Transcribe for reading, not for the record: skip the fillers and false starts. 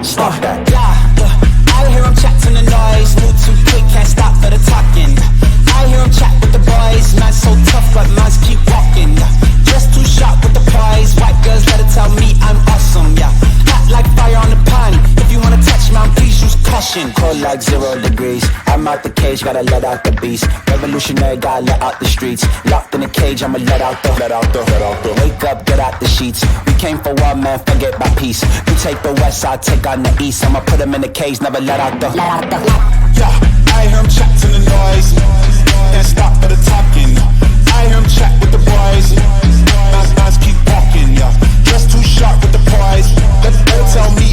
Stop that. Yeah, I hear him chat to the noise. Move too quick, can't stop for the talking. I hear him chat with the boys. Man's so tough, but man's keep walking. Just too sharp with the prize. White girls let it tell me I'm awesome. Yeah, hot like fire on the pan. If you wanna touch me, please use caution. Cold like 0 degrees. I'm out the cage, gotta let out the beast. Revolutionary, gotta let out the streets. Locked in a cage, I'ma let out the. Wake up, get out the sheets. We came for one, man, forget about peace. You take the west, I'll take on the east. I'ma put him in the cage, never let out the. Yeah, I hear him chat to the noise. Can't stop for the talking. I hear him chat with the boys. Nice keep walking, yeah. Just too sharp with the prize. Let tell me